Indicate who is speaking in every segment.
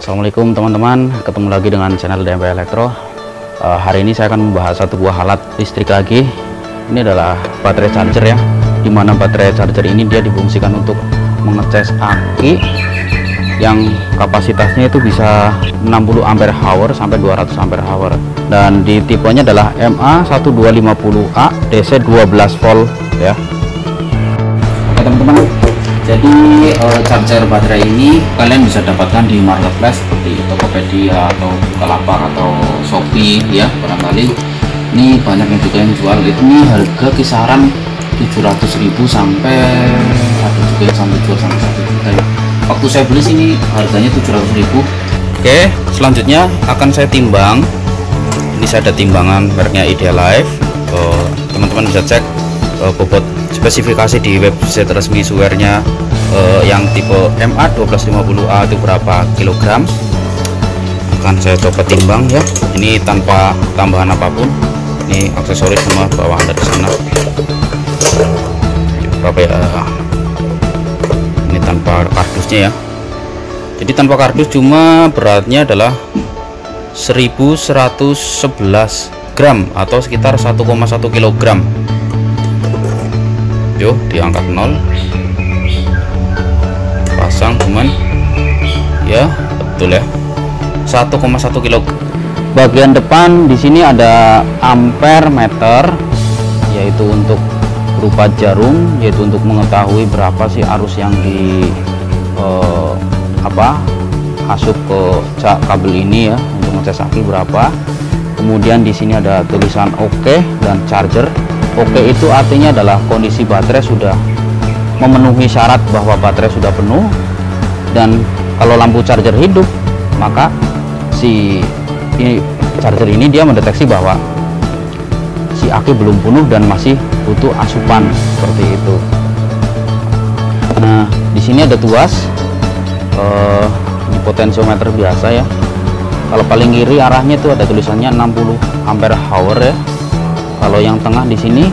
Speaker 1: Assalamualaikum teman-teman, ketemu lagi dengan channel DMP Elektro. Hari ini saya akan membahas satu buah alat listrik lagi. Ini adalah baterai charger ya, dimana baterai charger ini dia difungsikan untuk mengecas aki yang kapasitasnya itu bisa 60 ampere hour sampai 200 ampere hour, dan di tipenya adalah MA1250A DC 12 volt ya. Oke teman-teman, jadi charger baterai ini kalian bisa dapatkan di marketplace seperti Tokopedia atau Bukalapak atau Shopee ya, barangkali ini banyak yang juga yang jual. Ini harga kisaran 700.000 sampai ada juga yang sampai jual sampai 1 juta ya. Waktu saya beli sini harganya 700.000. Oke, selanjutnya akan saya timbang. Ini saya ada timbangan mereknya Idealife. Teman-teman bisa cek bobot spesifikasi di website resmi Suwernya yang tipe MA1250A itu berapa kilogram. Akan saya coba timbang ya. Ini tanpa tambahan apapun. Ini aksesoris semua bawaan dari sana. Berapa ya? Ini tanpa kardusnya ya. Jadi tanpa kardus, cuma beratnya adalah 1111 gram atau sekitar 1,1 kilogram. Yuk diangkat 0, pasang teman ya, betul ya, 1,1 kilo. Bagian depan di sini ada ampere meter, yaitu untuk berupa jarum, yaitu untuk mengetahui berapa sih arus yang di masuk ke kabel ini ya, untuk ngecas aki berapa. Kemudian di sini ada tulisan OK dan charger. OK itu artinya adalah kondisi baterai sudah memenuhi syarat bahwa baterai sudah penuh, dan kalau lampu charger hidup maka charger ini dia mendeteksi bahwa si aki belum penuh dan masih butuh asupan seperti itu. Nah, di sini ada tuas, ini potensiometer biasa ya. Kalau paling kiri arahnya itu ada tulisannya 60 ampere hour ya. Kalau yang tengah di sini,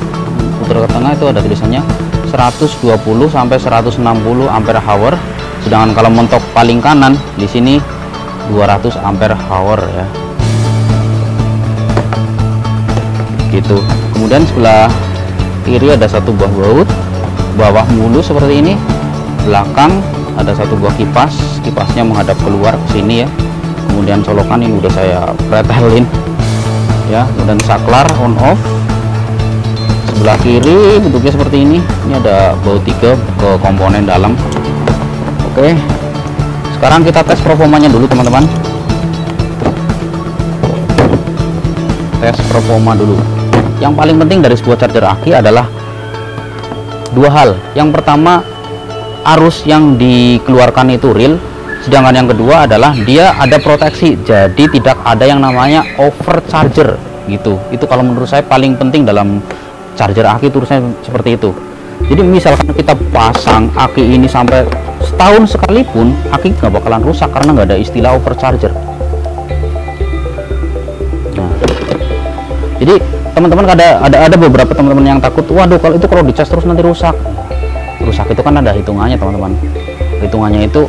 Speaker 1: putar ke tengah itu ada tulisannya 120 sampai 160 ampere hour. Sedangkan kalau mentok paling kanan di sini 200 ampere hour ya. Gitu. Kemudian sebelah kiri ada satu buah baut, bawah mulu seperti ini. Belakang ada satu buah kipas, kipasnya menghadap keluar ke sini ya. Kemudian colokan ini udah saya pretelin ya. Kemudian saklar on off. Sebelah kiri bentuknya seperti ini. Ini ada baut 3 ke komponen dalam. Oke, sekarang kita tes performanya dulu teman-teman. Tes performa dulu. Yang paling penting dari sebuah charger aki adalah dua hal. Yang pertama, arus yang dikeluarkan itu real. Sedangkan yang kedua adalah dia ada proteksi, jadi tidak ada yang namanya overcharger gitu. Itu kalau menurut saya paling penting dalam charger aki, terusnya seperti itu. Jadi misalkan kita pasang aki ini sampai setahun sekalipun, aki nggak bakalan rusak karena nggak ada istilah overcharger. Nah, jadi teman-teman ada beberapa teman-teman yang takut, waduh kalau itu kalau dicas terus nanti rusak. Rusak itu kan ada hitungannya teman-teman. Hitungannya itu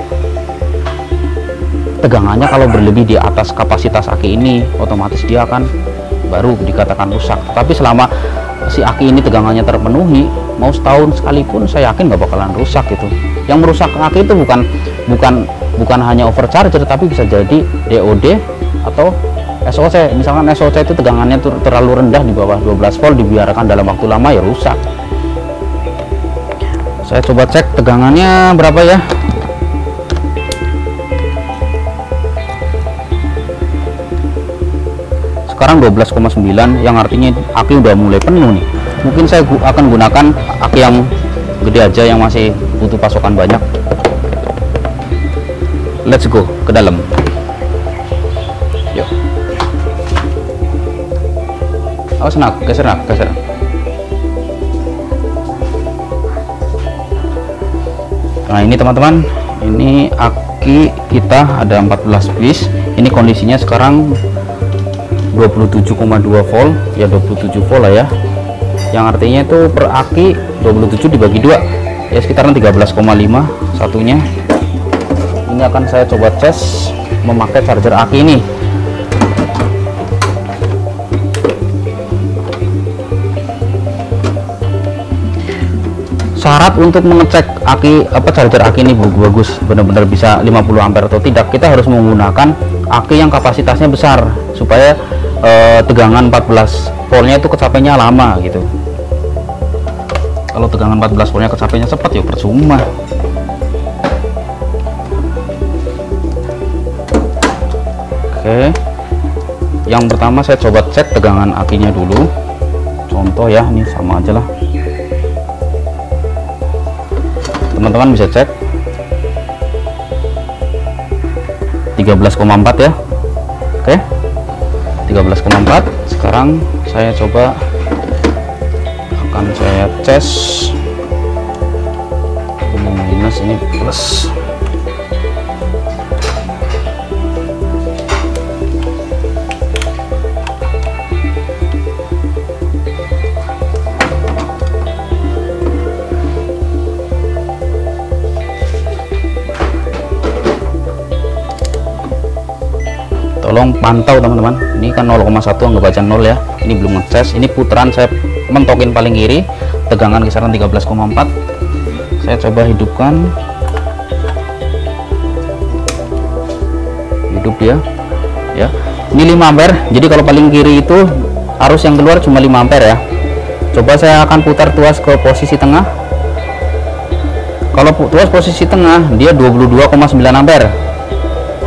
Speaker 1: tegangannya kalau berlebih di atas kapasitas aki ini, otomatis dia akan baru dikatakan rusak. Tapi selama si aki ini tegangannya terpenuhi, mau setahun sekalipun saya yakin nggak bakalan rusak gitu. Yang merusak aki itu bukan hanya overcharger, tapi bisa jadi DOD atau SOC. Misalkan SOC itu tegangannya terlalu rendah, di bawah 12 volt, dibiarkan dalam waktu lama ya rusak. Saya coba cek tegangannya berapa ya. Sekarang 12,9, yang artinya aki udah mulai penuh nih. Mungkin saya akan gunakan aki yang gede aja, yang masih butuh pasokan banyak. Let's go ke dalam. Yuk. Awas nak, geser. Nah ini teman-teman, ini aki kita ada 14 piece. Ini kondisinya sekarang 27,2 volt ya, 27 volt lah ya, yang artinya itu per aki 27 dibagi 2 ya, sekitaran 13,5 satunya. ini akan saya coba tes memakai charger aki ini. Syarat untuk mengecek charger aki ini bagus, benar-benar bisa 50 ampere atau tidak, kita harus menggunakan aki yang kapasitasnya besar supaya tegangan 14 voltnya itu kecapainya lama gitu. Kalau tegangan 14 voltnya kecapainya cepat ya percuma. Oke, yang pertama saya coba cek tegangan akinya dulu. Contoh ya, ini sama aja lah. Teman-teman bisa cek 13,4 ya. Oke, 13,4. Sekarang saya coba akan saya tes, ini minus, ini plus. Tolong pantau teman-teman, ini kan 0,1 anggap aja 0 ya, ini belum ngecas. Ini putaran saya mentokin paling kiri, tegangan kisaran 13,4. Saya coba hidupkan, hidup ya, ini 5 ampere. Jadi kalau paling kiri itu arus yang keluar cuma 5 ampere ya. Coba saya akan putar tuas ke posisi tengah. Kalau tuas posisi tengah dia 22,9 ampere.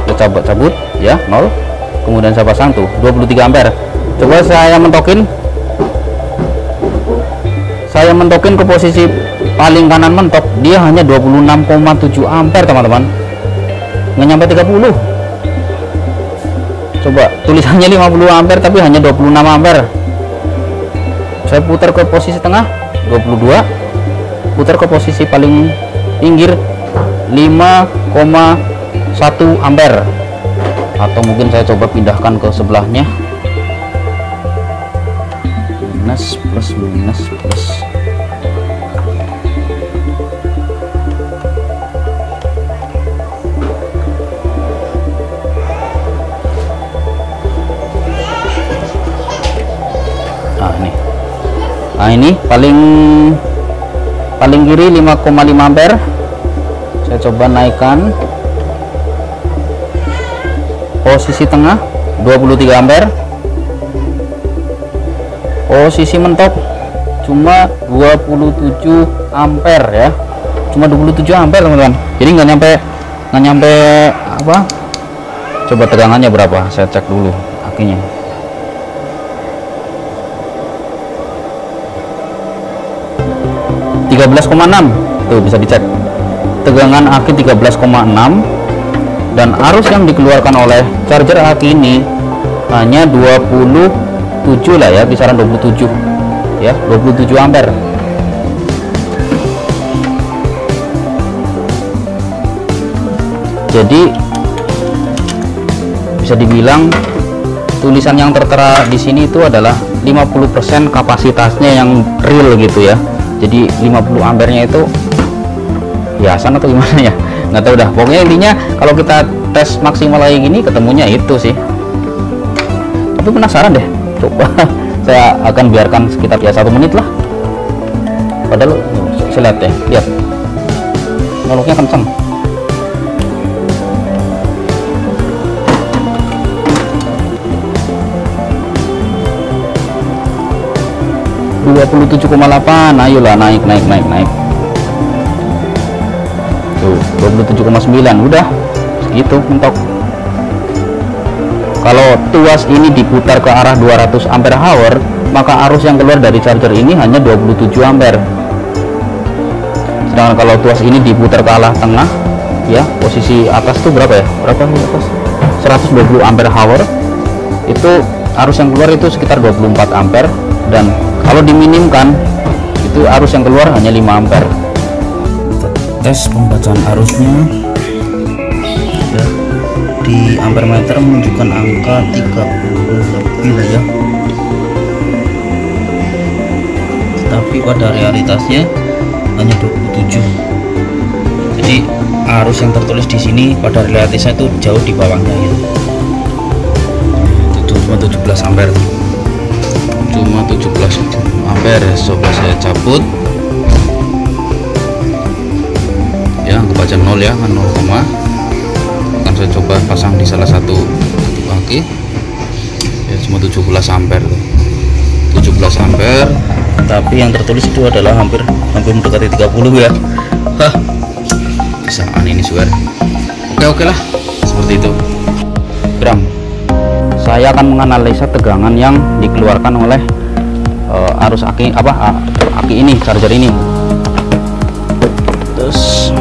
Speaker 1: Kita cabut ya, 0. Kemudian saya pasang tuh 23 ampere. Coba saya mentokin ke posisi paling kanan mentok, dia hanya 26,7 ampere teman-teman, nggak nyampe 30. Coba tulisannya 50 ampere tapi hanya 26 ampere. Saya putar ke posisi tengah 22, putar ke posisi paling pinggir 5,1 ampere. Atau mungkin saya coba pindahkan ke sebelahnya, minus plus minus plus. Nah ini paling kiri 5,5 ampere. Saya coba naikkan posisi tengah 23 ampere, posisi mentok cuma 27 ampere ya, cuma 27 ampere teman-teman. Jadi nggak nyampe apa. Coba tegangannya berapa, saya cek dulu akinya. tuh bisa dicek tegangan aki 13,6, dan arus yang dikeluarkan oleh charger aki ini hanya 27 lah ya, kisaran 27 ya, 27 ampere. Jadi bisa dibilang tulisan yang tertera di sini itu adalah 50% kapasitasnya yang real gitu ya. Jadi 50 ampernya itu biasa atau gimana ya, nggak tahu dah. Pokoknya intinya kalau kita tes maksimal kayak gini ketemunya itu sih. Tapi penasaran deh, coba saya akan biarkan sekitar ya 1 menit lah. Padahal saya lihat ya, lihat nyoloknya kenceng. (27,8), ayolah naik. Tuh 27,9, udah segitu mentok. Kalau tuas ini diputar ke arah 200 ampere hour, maka arus yang keluar dari charger ini hanya 27 ampere. Sedangkan kalau tuas ini diputar ke arah tengah ya, posisi atas tuh berapa ya, di atas 120 ampere hour, itu arus yang keluar itu sekitar 24 ampere. Dan kalau diminimkan itu arus yang keluar hanya 5 ampere. Kita tes pembacaan arusnya ya, di ampere meter menunjukkan angka 30 lebih lah ya, tapi pada realitasnya hanya 27. Jadi arus yang tertulis di sini pada relatifnya itu jauh di bawahnya gitu. Itu cuma 17 ampere. Cuma 17 ampere. Coba saya cabut. Ya, kebaca 0 ya, 0, akan saya coba pasang di salah satu aki. Ya, cuma 17 ampere tuh. 17 ampere, tapi yang tertulis itu adalah hampir mendekati 30 ya. Hah, bisa aneh ini suara. Oke lah, seperti itu. Gram, saya akan menganalisa tegangan yang dikeluarkan oleh arus aki aki ini, charger ini. Terus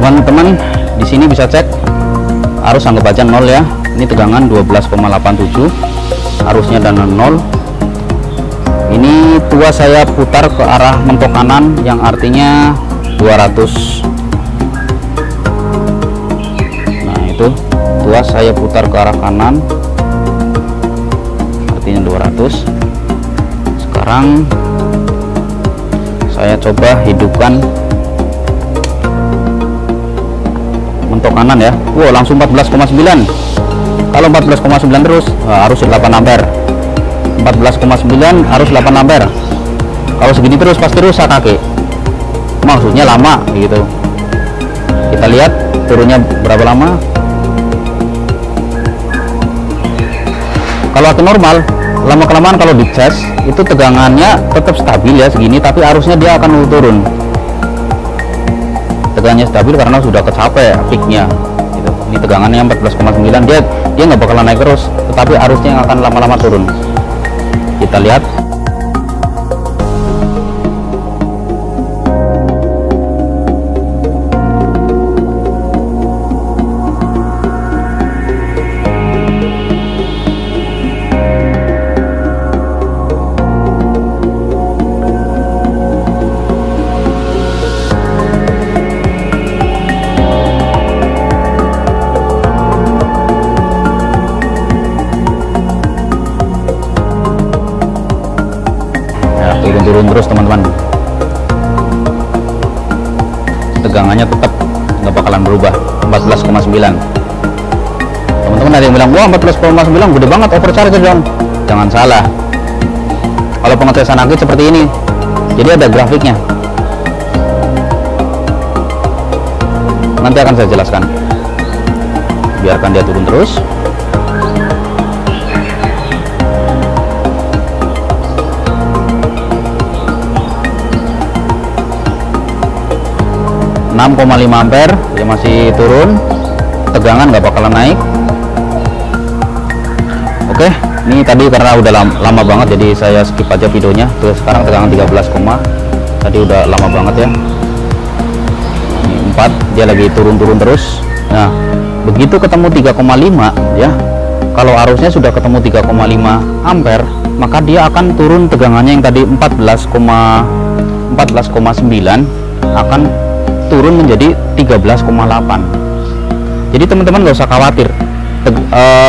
Speaker 1: teman-teman di sini bisa cek arus, anggap aja 0 ya. Ini tegangan 12,87, arusnya dan 0. Ini tua saya putar ke arah mentok kanan, yang artinya 200. Nah, itu tua saya putar ke arah kanan, artinya 200. Sekarang saya coba hidupkan mentok kanan ya. Wow, langsung 14,9. Kalau 14,9 terus arus 8 ampere. 14,9 arus 8 ampere. Kalau segini terus pasti rusak kaki. Maksudnya lama gitu. Kita lihat turunnya berapa lama. Kalau aki normal, lama-kelamaan kalau dicas itu tegangannya tetap stabil ya segini, tapi arusnya dia akan turun. Tegangannya stabil karena sudah kecapai peaknya gitu. Ini tegangannya 14,9, dia nggak bakalan naik terus, tetapi arusnya yang akan lama-lama turun. Kita lihat. Turun terus teman-teman, tegangannya tetap nggak bakalan berubah. 14,9. Teman-teman ada yang bilang, wah 14,9 gede banget, overcharge dong. Jangan salah, kalau pengetesan aki seperti ini, jadi ada grafiknya, nanti akan saya jelaskan. Biarkan dia turun terus. 6,5 ampere, dia masih turun, tegangan nggak bakalan naik. Oke, ini tadi karena udah lama banget jadi saya skip aja videonya. Terus sekarang tegangan 13, tadi udah lama banget ya. Ini 4, dia lagi turun-turun terus. Nah, begitu ketemu 3,5 ya, kalau arusnya sudah ketemu 3,5 ampere, maka dia akan turun tegangannya yang tadi 14,9 akan turun menjadi 13,8. Jadi teman-teman nggak usah khawatir.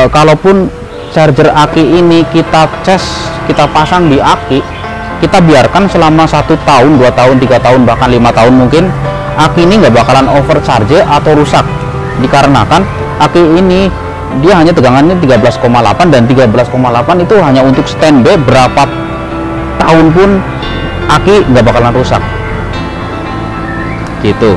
Speaker 1: Kalaupun charger aki ini kita cas, kita pasang di aki, kita biarkan selama 1 tahun, 2 tahun, 3 tahun, bahkan 5 tahun mungkin, aki ini nggak bakalan overcharge atau rusak, dikarenakan aki ini dia hanya tegangannya 13,8, dan 13,8 itu hanya untuk standby berapa tahun pun aki nggak bakalan rusak gitu.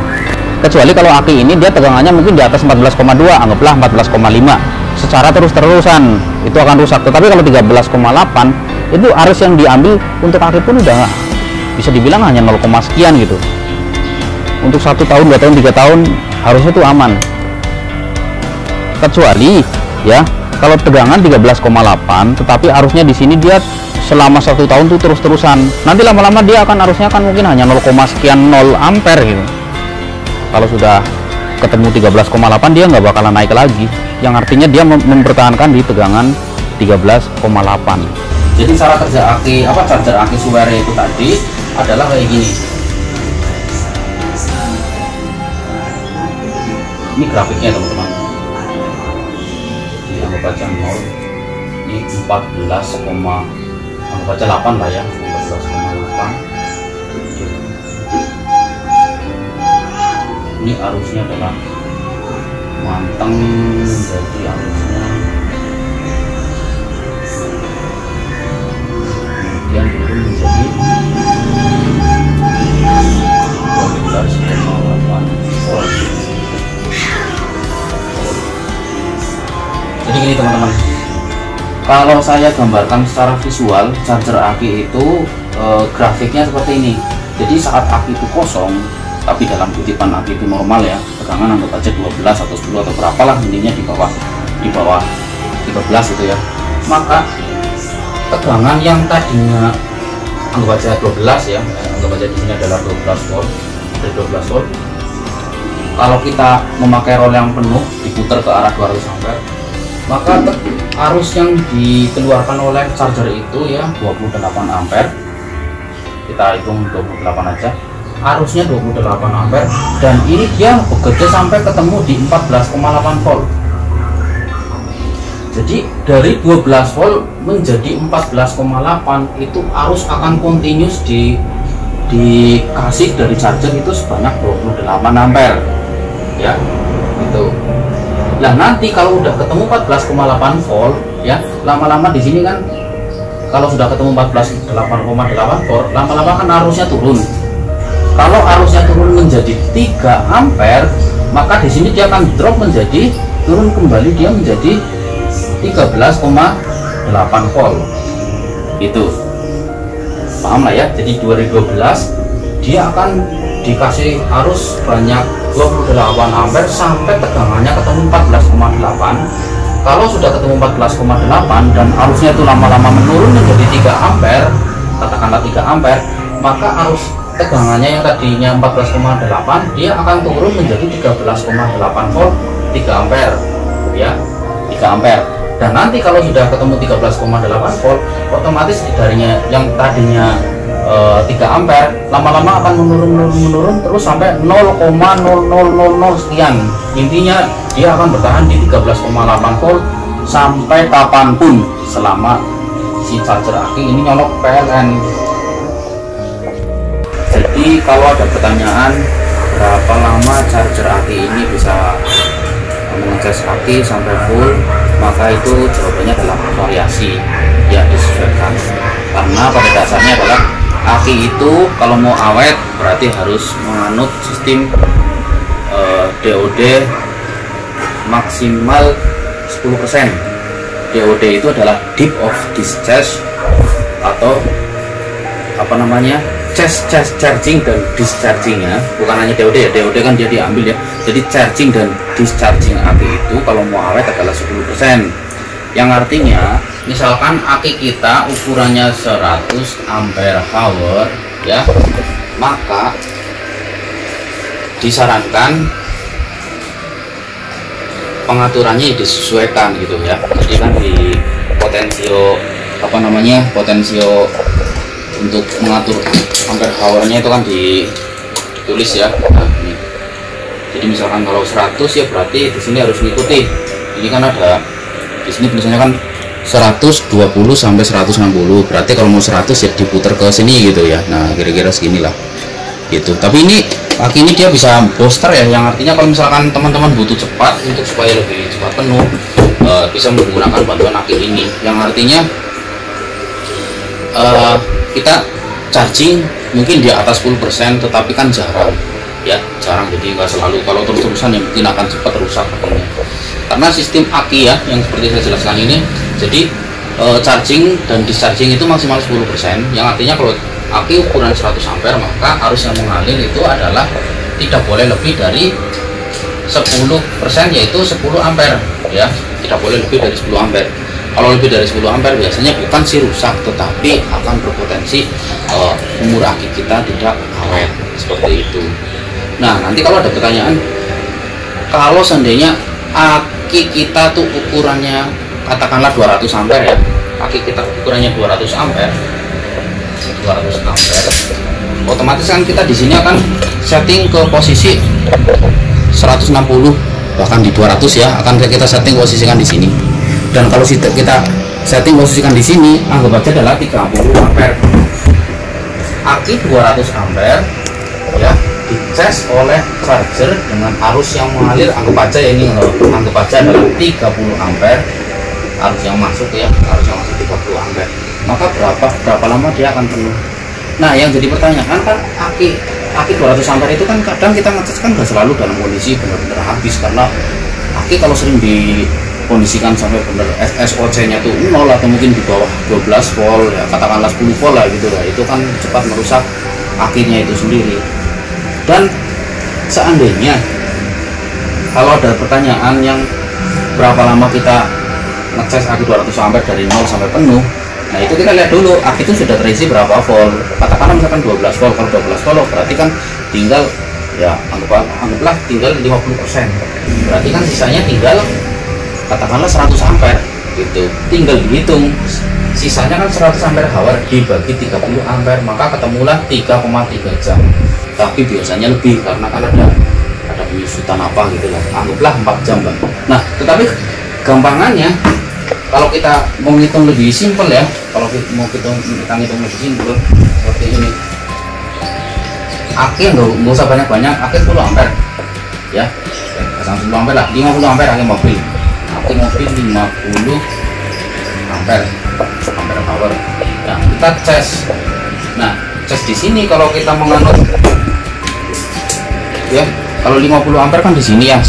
Speaker 1: Kecuali kalau aki ini dia tegangannya mungkin di atas 14,2, anggaplah 14,5 secara terus-terusan, itu akan rusak. Tetapi kalau 13,8 itu arus yang diambil untuk aki pun udah bisa dibilang hanya 0, sekian gitu. Untuk 1 tahun, 2 tahun, 3 tahun harusnya itu aman. Kecuali ya kalau tegangan 13,8 tetapi arusnya di sini dia selama 1 tahun tuh terus-terusan, nanti lama-lama dia akan arusnya kan mungkin hanya 0, sekian 0 ampere gitu. Kalau sudah ketemu 13,8 dia nggak bakalan naik lagi, yang artinya dia mempertahankan di tegangan 13,8. jadi cara kerja charger aki Suwere itu tadi adalah kayak gini. Ini grafiknya teman-teman, anggap aja 0, ini 14, anggap aja 8 lah ya, 14,8. Ini arusnya adalah manteng, jadi arusnya kemudian turun menjadi 12,8 volt. Jadi gini teman-teman, kalau saya gambarkan secara visual charger aki itu grafiknya seperti ini. Jadi saat aki itu kosong, tapi dalam kutipan aki itu normal ya, tegangan anggap aja 12 atau 10 atau berapalah, intinya di bawah 13 itu ya, maka tegangan yang tadinya anggap aja 12 ya, anggap aja di sini adalah 12 volt, dari 12 volt, kalau kita memakai roll yang penuh diputar ke arah 200 ampere, maka arus yang dikeluarkan oleh charger itu ya 28 ampere, kita hitung 28 aja, arusnya 28 ampere, dan ini dia bekerja sampai ketemu di 14,8 volt. Jadi dari 12 volt menjadi 14,8 itu arus akan continuous dikasih dari charger itu sebanyak 28 ampere ya, itu. Nah nanti kalau udah ketemu 14,8 volt ya, lama-lama di sini kan kalau sudah ketemu 14,8 volt, lama-lama kan arusnya turun. Kalau arusnya turun menjadi 3 ampere, maka di sini dia akan drop menjadi turun kembali, dia menjadi 13,8 volt. Itu paham lah ya. Jadi 2012 dia akan dikasih arus banyak 28 ampere sampai tegangannya ketemu 14,8. Kalau sudah ketemu 14,8 dan arusnya itu lama-lama menurun menjadi 3 ampere, katakanlah 3 ampere, maka arus tegangannya yang tadinya 14,8 dia akan turun menjadi 13,8 volt, 3 ampere ya, 3 ampere. Dan nanti kalau sudah ketemu 13,8 volt, otomatis darinya yang tadinya 3 ampere lama-lama akan menurun terus sampai 0,0000 sekian. Intinya dia akan bertahan di 13,8 volt sampai kapanpun selama si charger aki ini nyolok PLN. Jadi kalau ada pertanyaan berapa lama charger aki ini bisa mengecas aki sampai full, maka itu jawabannya adalah variasi ya, disesuaikan. Karena pada dasarnya adalah aki itu kalau mau awet berarti harus menganut sistem DOD maksimal 10%. DOD itu adalah deep of discharge atau apa namanya, charging dan discharging ya, bukan hanya DOD ya, DOD kan dia diambil ya. Jadi charging dan discharging aki itu kalau mau awet adalah 10%, yang artinya misalkan aki kita ukurannya 100 ampere hour ya, maka disarankan pengaturannya disesuaikan gitu ya. Jadi kan di potensio apa namanya, potensio untuk mengatur ampere hournya itu kan ditulis ya. Nah, ini. Jadi misalkan kalau 100 ya berarti di sini harus mengikuti. Ini kan ada di sini tulisannya kan 120 sampai 160. Berarti kalau mau 100 ya diputar ke sini gitu ya. Nah, kira-kira seginilah. Gitu. Tapi ini aki ini dia bisa booster ya, yang artinya kalau misalkan teman-teman butuh cepat untuk supaya lebih cepat penuh, bisa menggunakan bantuan aki ini, yang artinya kita charging mungkin di atas 10%, tetapi kan jarang ya, jarang. Jadi nggak selalu, kalau terus-terusan ya mungkin akan cepat rusak akhirnya. Karena sistem aki ya yang seperti saya jelaskan ini, jadi charging dan discharging itu maksimal 10%, yang artinya kalau aki ukuran 100 ampere maka arus yang mengalir itu adalah tidak boleh lebih dari 10%, yaitu 10 ampere ya, tidak boleh lebih dari 10 ampere. Kalau lebih dari 10 ampere biasanya bukan sih rusak, tetapi akan berpotensi umur aki kita tidak awet seperti itu. Nah, nanti kalau ada pertanyaan kalau seandainya aki kita tuh ukurannya katakanlah 200 ampere ya, aki kita ukurannya 200 ampere, otomatis kan kita di sini akan setting ke posisi 160, bahkan di 200 ya, akan kita setting posisikan di sini. Dan kalau kita setting posisikan di sini, anggap aja adalah 30 ampere. Aki 200 ampere ya, dicas oleh charger dengan arus yang mengalir, anggap aja ini loh, anggap aja adalah 30 ampere arus yang masuk ya, arus yang masuk 30 ampere. Maka berapa lama dia akan penuh? Nah, yang jadi pertanyaan kan aki 200 ampere itu kan kadang kita ngecas kan nggak selalu dalam kondisi benar-benar habis, karena aki kalau sering dikondisikan sampai benar SOC-nya tuh 0 atau mungkin di bawah 12 volt ya, katakanlah 10 volt lah gitu lah, itu kan cepat merusak akinya itu sendiri. Dan seandainya kalau ada pertanyaan yang berapa lama kita ngecas aki 200 ampere dari 0 sampai penuh, nah itu kita lihat dulu aki itu sudah terisi berapa volt. Katakanlah misalkan 12 volt, kalau 12 volt berarti kan tinggal ya anggaplah tinggal 50%, berarti kan sisanya tinggal katakanlah 100 ampere gitu, tinggal dihitung sisanya kan 100 ampere hour dibagi 30 ampere, maka ketemulah 3,3 jam. Tapi biasanya lebih karena kan ada penyusutan apa gitu lah, anggaplah 4 jam lah. Nah, tetapi gampangannya kalau kita mau ngitung lebih simpel ya, kalau kita ngitung lebih simpel seperti ini, aki nggak usah banyak-banyak, aki 10 ampere ya, pasang 10 ampere lah, 50 ampere aki mobil 50 ampere hour. Nah, kita cas. Nah, cas di sini kalau kita menganut ya, kalau 50 ampere kan di sini ya,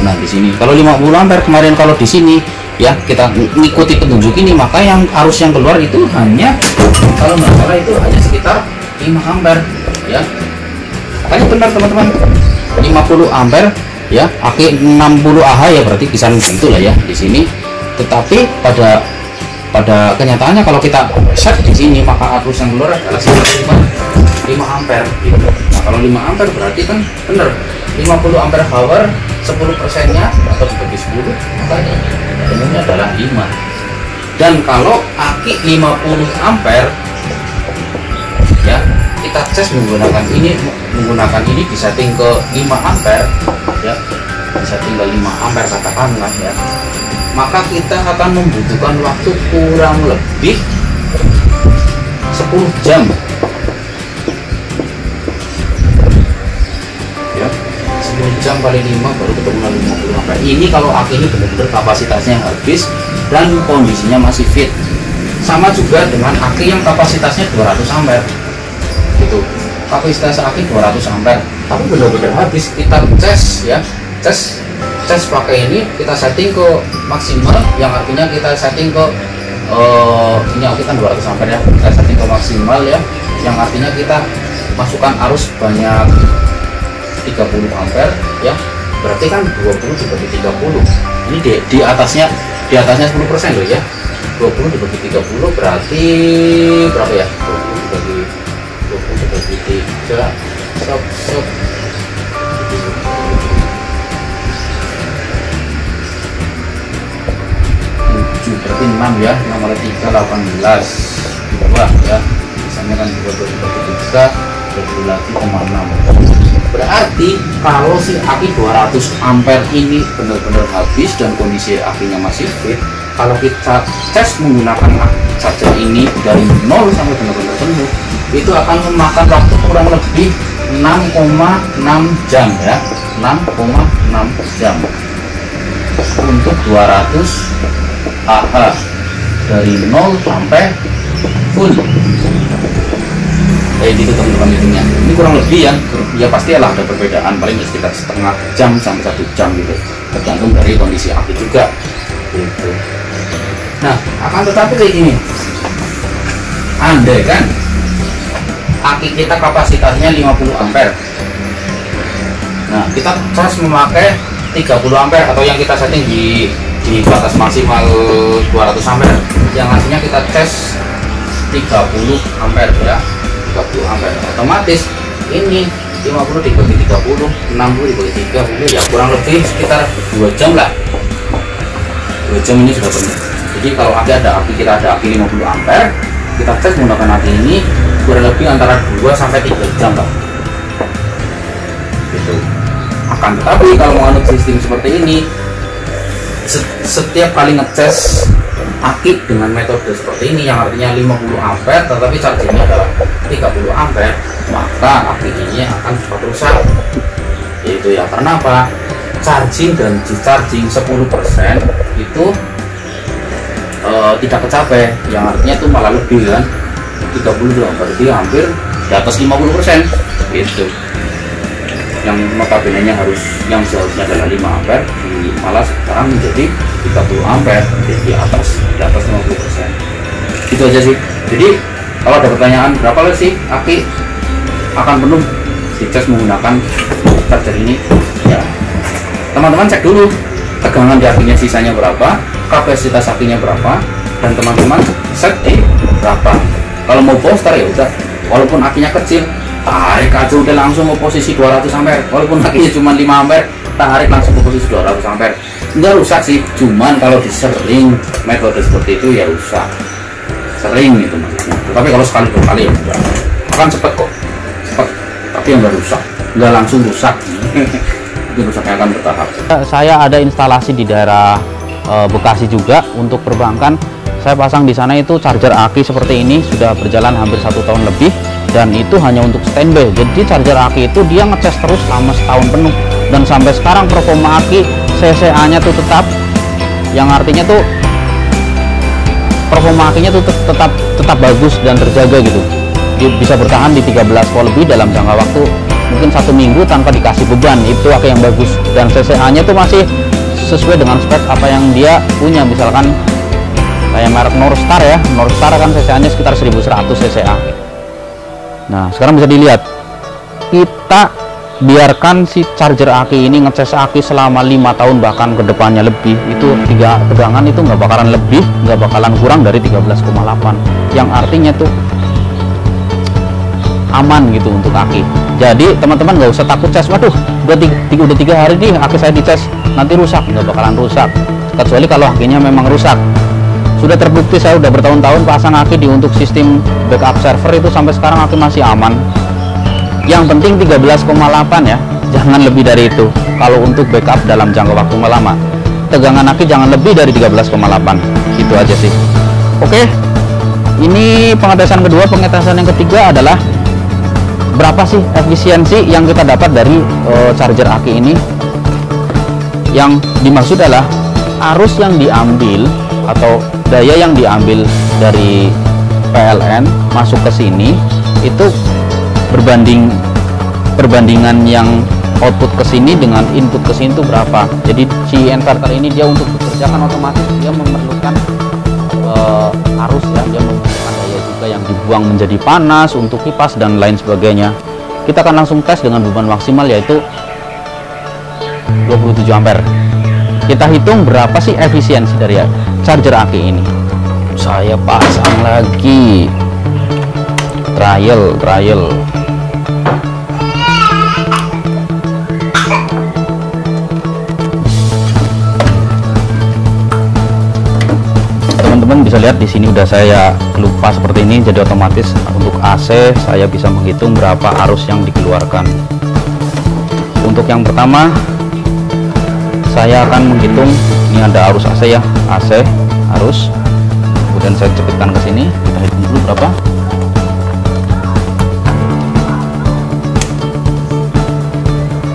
Speaker 1: nah di sini kalau 50 ampere kemarin, kalau di sini ya kita mengikuti petunjuk ini, maka yang arus yang keluar itu hanya, kalau nggak salah itu hanya sekitar 5 ampere ya. Makanya benar teman-teman, 50 ampere ya, aki 60 Ah ya, berarti kisaran tentu lah ya di sini. Tetapi pada kenyataannya kalau kita set di sini, maka arus yang keluar adalah sekitar 5 ampere gitu. Nah, kalau 5 ampere berarti kan benar 50 ampere hour, 10%-nya atau dibagi 10, maka penuhnya adalah 5. Dan kalau aki 50 ampere ya, kita cas menggunakan ini disetting ke 5 ampere ya, disetting ke 5 ampere katakanlah ya, maka kita akan membutuhkan waktu kurang lebih 10 jam ya, 10 jam kali 5 baru ketemu 50 ampere. Ini kalau aki ini benar-benar kapasitasnya habis dan kondisinya masih fit. Sama juga dengan aki yang kapasitasnya 200 ampere gitu, kapasitas aki 200 ampere tapi benar-benar habis, kita cas ya, cas pakai ini, kita setting ke maksimal, yang artinya kita setting ke ini aki kan 200 ampere ya, kita setting ke maksimal ya, yang artinya kita masukkan arus banyak 30 ampere ya, berarti kan 20 dibagi 30, ini di atasnya 10% loh ya, 20 dibagi 30 berarti berapa ya, 20 dibagi 3 sob 7 berarti 6 ya, 6 kali 3 18 2 ya, misalnya kan 20 dibagi 3 20 lagi 6. Berarti kalau si aki 200 ampere ini benar-benar habis dan kondisi akinya masih fit, kalau kita cas menggunakan charger ini dari 0 sampai benar-benar penuh, itu akan memakan waktu kurang lebih 6,6 jam ya, 6,6 jam untuk 200 Ah dari 0 sampai full. Kayak gitu teman-teman hitungnya. Ini kurang lebih ya pasti lah ada perbedaan, paling sekitar setengah jam sampai 1 jam gitu, tergantung dari kondisi aki juga gitu. Nah, akan tetapi kayak gini, andai kan aki kita kapasitasnya 50 ampere, nah kita cas memakai 30 ampere atau yang kita setting di batas maksimal 200 ampere, yang artinya kita cas 30 ampere ya, 30 ampere, otomatis ini 50 dibagi 30, 60 dibagi 30, ya kurang lebih sekitar 2 jam lah. 2 jam ini sudah penuh. Jadi kalau ada api, kita ada api 50 ampere, kita tes menggunakan api ini kurang lebih antara 2 sampai 3 jam lah. Gitu. Akan tetapi kalau menganut sistem seperti ini, setiap kali ngecas aki dengan metode seperti ini yang artinya 50 ampere tetapi chargingnya adalah 30 ampere, maka aki ini akan cepat rusak. Itu ya karena apa? Charging dan discharging 10% itu tidak kecapai, yang artinya itu malah lebih kan, 30 dong, berarti hampir di atas 50% gitu. Yang notabene yang seharusnya adalah 5 ampere malah sekarang menjadi 30 ampere, jadi di atas 50%. Gitu aja sih. Jadi kalau ada pertanyaan berapa sih aki akan penuh dicas menggunakan charger ini, ya teman-teman cek dulu tegangan di akinya sisanya berapa, kapasitas akinya berapa, dan teman-teman set berapa. Kalau mau booster ya udah, walaupun akinya kecil, tarik aja udah langsung ke posisi 200 ampere. Walaupun akinya cuma 5 ampere, tarik langsung ke posisi 200 ampere. Enggak rusak sih, cuman kalau disering metode seperti itu ya rusak. Sering itu maksudnya. Tapi kalau sekali 2 kali ya enggak. Akan cepet kok, cepet. Tapi yang enggak rusak, enggak langsung rusak. Itu rusaknya akan bertahap. Saya ada instalasi di daerah Bekasi juga untuk perbankan. Saya pasang di sana itu charger aki seperti ini, sudah berjalan hampir 1 tahun lebih, dan itu hanya untuk standby. Jadi charger aki itu dia ngecas terus selama setahun penuh, dan sampai sekarang performa aki CCA nya tuh tetap, yang artinya tuh performa akinya tuh tetap bagus dan terjaga gitu. Dia bisa bertahan di 13 volt lebih dalam jangka waktu mungkin 1 minggu tanpa dikasih beban. Itu aki yang bagus, dan CCA nya tuh masih sesuai dengan spek apa yang dia punya. Misalkan kayak merek Norstar ya, Norstar kan CCA nya sekitar 1100 CCA. Nah sekarang bisa dilihat, kita biarkan si charger aki ini ngecas aki selama 5 tahun bahkan kedepannya lebih, itu tegangan itu nggak bakalan lebih, nggak bakalan kurang dari 13,8, yang artinya tuh aman gitu untuk aki. Jadi teman-teman nggak usah takut cas, waduh udah 3 hari nih aki saya dicas nanti rusak. Nggak bakalan rusak, kecuali kalau akinya memang rusak. Sudah terbukti, saya udah bertahun-tahun pasang aki di untuk sistem backup server itu, sampai sekarang aki masih aman. Yang penting 13,8 ya, jangan lebih dari itu kalau untuk backup dalam jangka waktu lama. Tegangan aki jangan lebih dari 13,8. Itu aja sih. Oke, ini pengetesan kedua. Pengetesan yang ketiga adalah berapa sih efisiensi yang kita dapat dari charger aki ini. Yang dimaksud adalah arus yang diambil atau daya yang diambil dari PLN masuk ke sini itu perbandingan yang output ke sini dengan input ke sini itu berapa. Jadi si inverter ini dia untuk bekerja kan otomatis dia memerlukan arus ya, dia membutuhkan daya juga yang dibuang menjadi panas untuk kipas dan lain sebagainya. Kita akan langsung tes dengan beban maksimal yaitu 27 ampere. Kita hitung berapa sih efisiensi dari charger aki ini. Saya pasang lagi, trial. Teman-teman bisa lihat di sini udah saya lupa seperti ini, jadi otomatis untuk AC saya bisa menghitung berapa arus yang dikeluarkan. Untuk yang pertama saya akan menghitung, ini ada arus AC ya, AC arus, kemudian saya cepetkan ke sini, kita hitung dulu berapa.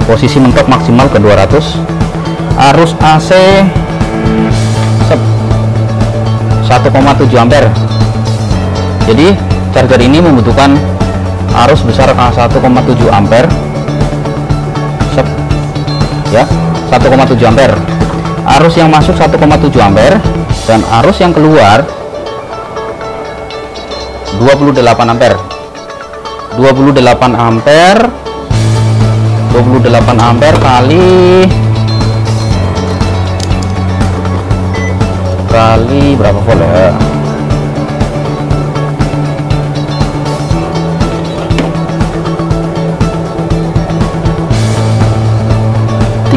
Speaker 1: Posisi mentok maksimal ke 200. Arus AC 1,7 ampere. Jadi charger ini membutuhkan arus besar 1,7 ampere. Ya, 1,7 ampere. Arus yang masuk 1,7 ampere dan arus yang keluar 28 ampere. 28 ampere kali berapa volt ya?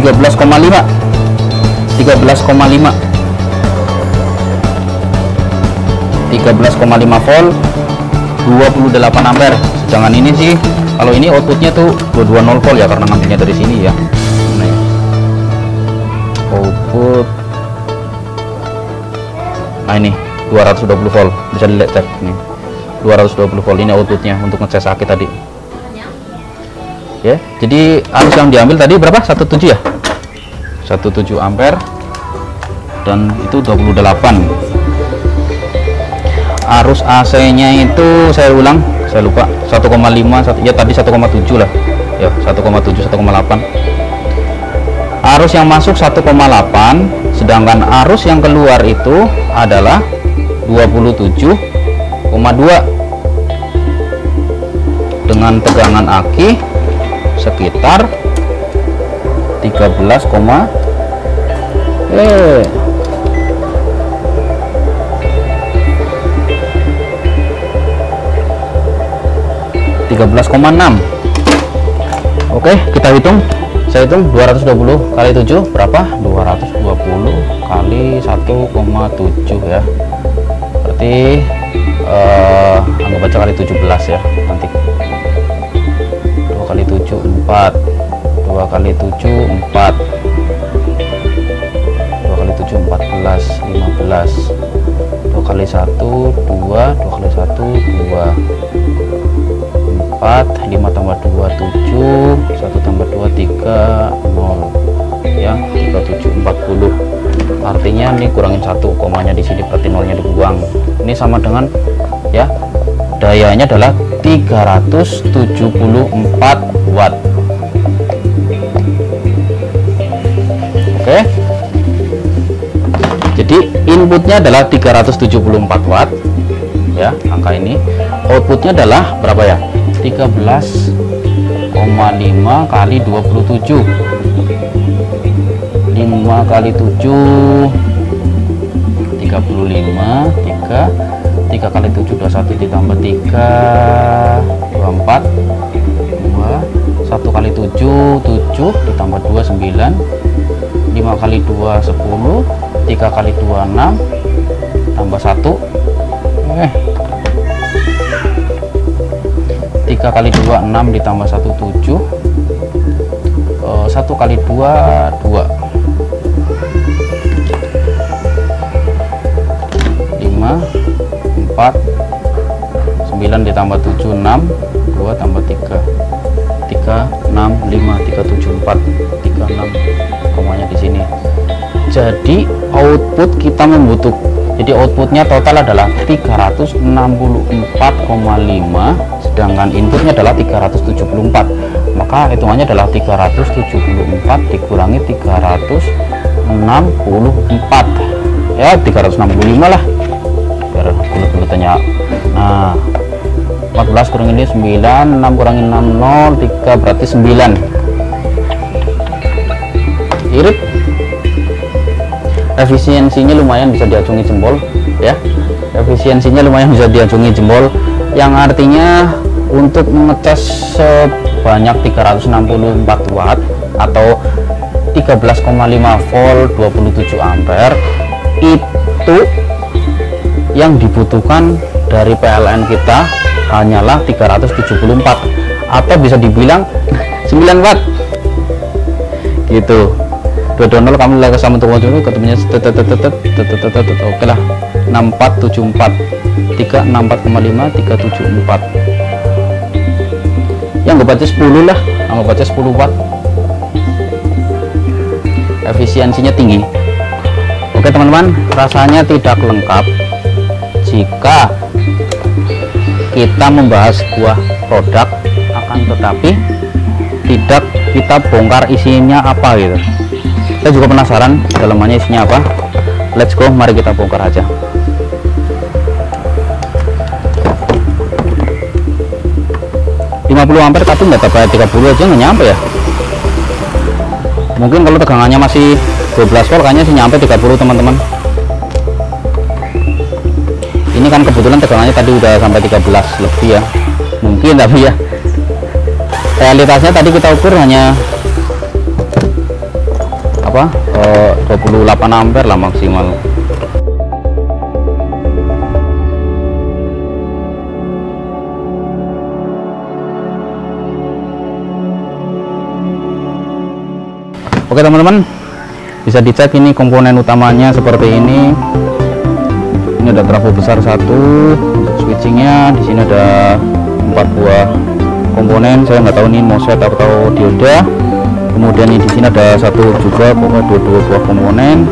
Speaker 1: 13,5 volt 28 ampere. Sedangkan ini sih, kalau ini outputnya tuh 220 volt ya, karena ngambilnya dari sini ya. Nih, output, nah ini 220 volt, bisa dilihat cek nih, 220 volt ini outputnya untuk ngecas sakit tadi ya. Jadi arus yang diambil tadi berapa? 17 ya, 17 ampere, dan itu 28. Arus AC nya itu saya ulang, saya lupa, 1,5 ya, tadi 1,7 lah ya, 1,7 1,8. Arus yang masuk 1,8, sedangkan arus yang keluar itu adalah 27,2 dengan tegangan aki sekitar 13,6. Oke, kita hitung. Saya hitung 220 kali 7 berapa? 220 kali 1,7 ya. Berarti anggap aja kali 17 ya. Nanti 2 kali 7 4, 2 kali 7 4, 2 kali 7 14, 15, 2 kali 1 2, 2 kali 1 2, 4, 5 tambah 2 7, 1 tambah 2 3 0 ya, 37 40. Artinya ini kurangin 1 komanya di sini, berarti nolnya dibuang. Ini sama dengan ya, dayanya adalah 374 watt. Oke, jadi inputnya adalah 374 watt ya, angka ini. Outputnya adalah berapa ya? 13,5 kali 27, 5 kali 7 35, 3 kali 7 21, ditambah 3 24, 2, 1 kali 7 7, ditambah 2 9, 5 kali 2 10, 3 kali 2 6, tambah 1 3 kali 2 6, ditambah 1 7, 1 kali 2 2, 5 4 9, ditambah 7 6, 2 tambah 3 6 5 3 7 4 3 6, komanya di sini. Jadi output kita membutuhkan, jadi outputnya total adalah 364,5, sedangkan inputnya adalah 374. Maka hitungannya adalah 374 dikurangi 364 ya, 365 lah biar bulat-bulatnya. Nah, 14 kurang ini 9, 6 kurangin 6 0, 3 berarti 9. Irit. Efisiensinya lumayan bisa diacungi jempol ya, efisiensinya lumayan bisa diacungi jempol, yang artinya untuk mengecas sebanyak 364 watt atau 13,5 volt 27 ampere itu yang dibutuhkan dari PLN kita hanyalah 374, atau bisa dibilang 9 watt gitu. 220 kamu lagi sama untuk dulu, ketemunya oke lah, 6474 364,5 374 yang nggak baca 10 lah, nggak baca 10 watt, efisiensinya tinggi. Oke teman-teman, rasanya tidak lengkap jika kita membahas sebuah produk akan tetapi tidak kita bongkar isinya apa gitu. Saya juga penasaran dalamannya isinya apa. Let's go, mari kita bongkar aja. Ampere tapi nggak sampai 30 aja nggak nyampe ya. Mungkin kalau tegangannya masih 12 volt kayaknya sih nyampe 30 teman-teman. Ini kan kebetulan tegangannya tadi udah sampai 13 lebih ya. Mungkin, tapi ya realitasnya tadi kita ukur hanya 28 ampere lah maksimal. Oke teman-teman, bisa dicek ini komponen utamanya seperti ini. Ini ada trafo besar satu untuk switchingnya. Di sini ada 4 buah komponen. Saya nggak tahu ini MOSFET atau dioda. Kemudian di sini ada satu juga, pokoknya dua buah komponen.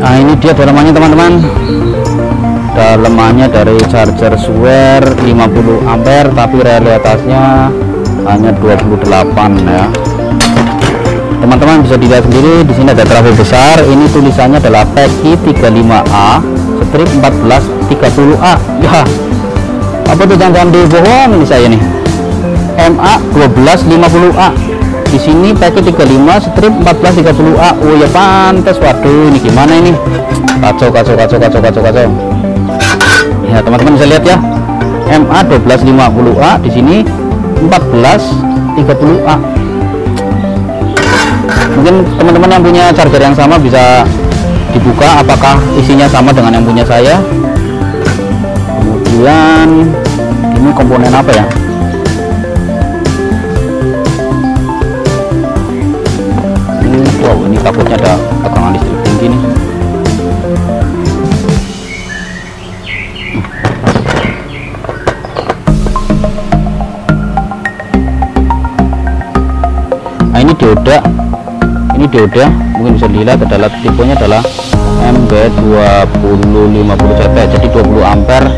Speaker 1: Nah ini dia dalemannya teman-teman, dalemannya dari charger Swear 50 ampere tapi realitasnya hanya 28 ya teman-teman. Bisa dilihat sendiri, di sini ada trafo besar. Ini tulisannya adalah PECI 35A strip 1430A. Ya apa tuh, jangan dibohong ini saya nih, MA 1250A. Di sini PECI 35 strip 1430A. Oh ya pantas. Waduh, ini gimana ini? Kacau. Ya teman-teman bisa lihat ya, MA 1250A, di sini 1430A. Mungkin teman-teman yang punya charger yang sama bisa dibuka apakah isinya sama dengan yang punya saya. Kemudian ini komponen apa ya? Wow, ini takutnya ada tegangan listrik tinggi nih. Nah ini dioda, mungkin bisa dilihat adalah tipenya adalah MB2050CT, jadi 20 ampere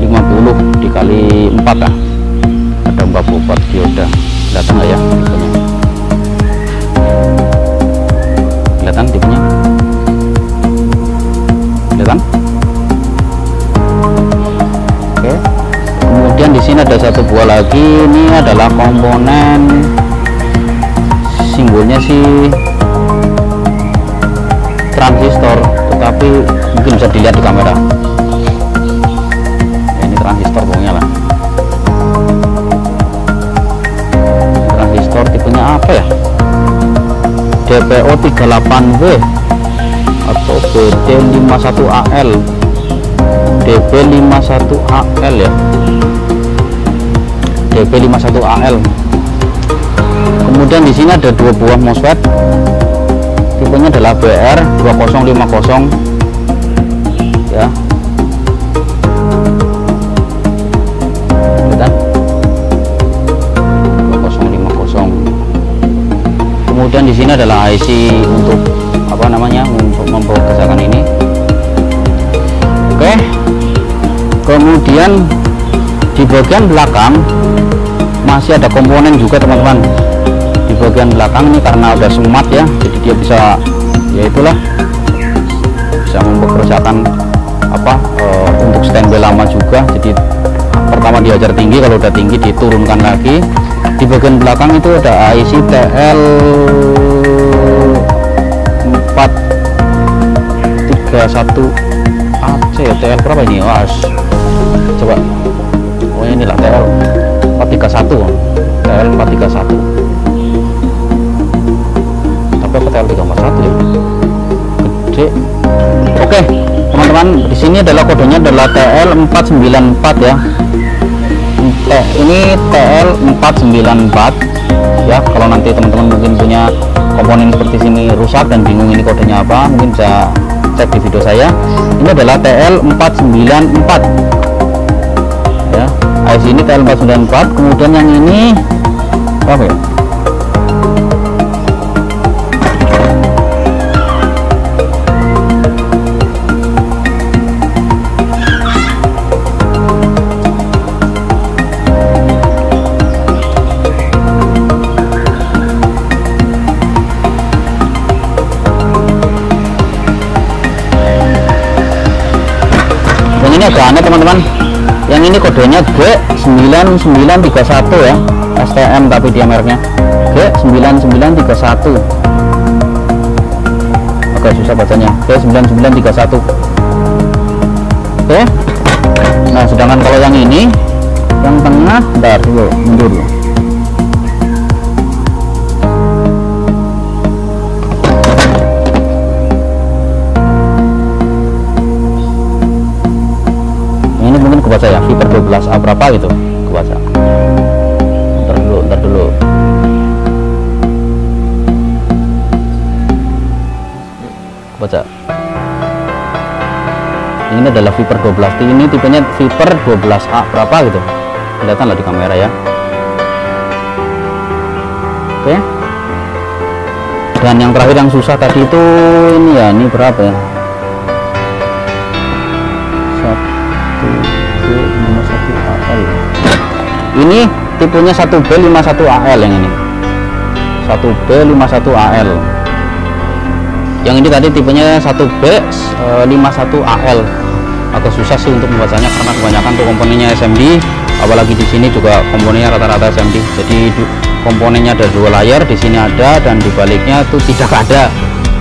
Speaker 1: 50 dikali 4 ya, ada 44 dioda. Kelihatan nggak ya tipenya? Kelihatan tipenya? Kelihatan? Oke. Kemudian di sini ada satu buah lagi. Ini adalah komponen, simbolnya sih transistor, tetapi mungkin bisa dilihat di kamera. Ya, ini transistor pokoknya lah. Transistor tipenya apa ya? DPO 38W atau BD51AL, DB51AL ya, DB51AL. Kemudian di sini ada 2 buah MOSFET, tipenya adalah BR2050 ya. Kemudian di sini adalah IC untuk apa namanya, untuk mempekerjakan ini. Oke. Kemudian di bagian belakang masih ada komponen juga teman-teman. Di bagian belakang ini karena udah smart ya, jadi dia bisa, ya itulah, bisa mempekerjakan apa untuk standby lama juga. Jadi pertama diajar tinggi, kalau udah tinggi diturunkan lagi. Di bagian belakang itu ada IC TL431AC ya, TL berapa ini? Was, coba, oh inilah TL431, TL431, tapi apa TL341 ya, gede. Oke teman-teman, di sini adalah kodenya adalah TL494 ya. Ini TL494 ya. Kalau nanti teman-teman mungkin punya komponen seperti sini rusak dan bingung ini kodenya apa, mungkin bisa cek di video saya. Ini adalah TL494 ya. IC ini TL494. Kemudian yang ini apa ya? Ini agak aneh teman-teman, yang ini kodenya G9931 ya, STM tapi dia mereknya G9931, agak susah bacanya, G9931. Oke, nah sedangkan kalau yang ini, yang tengah, bentar dulu, mundur dulu. Kebaca ya, Viper 12A berapa gitu, kebaca. Ntar dulu. Kebaca. Ini adalah Viper 12, ini tipenya Viper 12A berapa gitu. Kelihatan lah di kamera ya. Oke. Dan yang terakhir yang susah tadi itu ini ya, ini berapa ya? 1B51AL. Ini tipenya 1B51AL yang ini. 1B51AL. Yang ini tadi tipenya 1B51AL. Agak susah sih untuk membacanya karena kebanyakan tuh komponennya SMD, apalagi di sini juga komponennya rata-rata SMD. Jadi komponennya ada 2 layar, di sini ada, dan di baliknya tuh tidak ada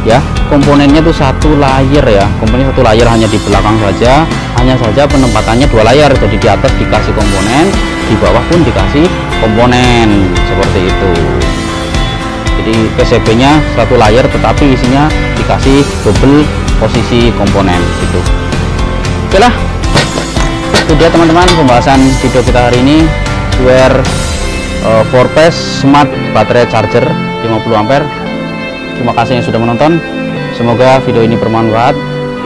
Speaker 1: ya. Komponennya tuh 1 layar ya, komponen 1 layar, hanya di belakang saja, hanya saja penempatannya 2 layar. Jadi di atas dikasih komponen, di bawah pun dikasih komponen, seperti itu. Jadi PCB nya 1 layar tetapi isinya dikasih double posisi komponen gitu. Oke lah, itu dia teman-teman pembahasan video kita hari ini, Wear 4-phase smart baterai charger 50 ampere. Terima kasih yang sudah menonton, semoga video ini bermanfaat.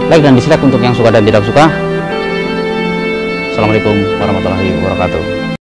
Speaker 1: Like dan dislike untuk yang suka dan tidak suka. Assalamualaikum warahmatullahi wabarakatuh.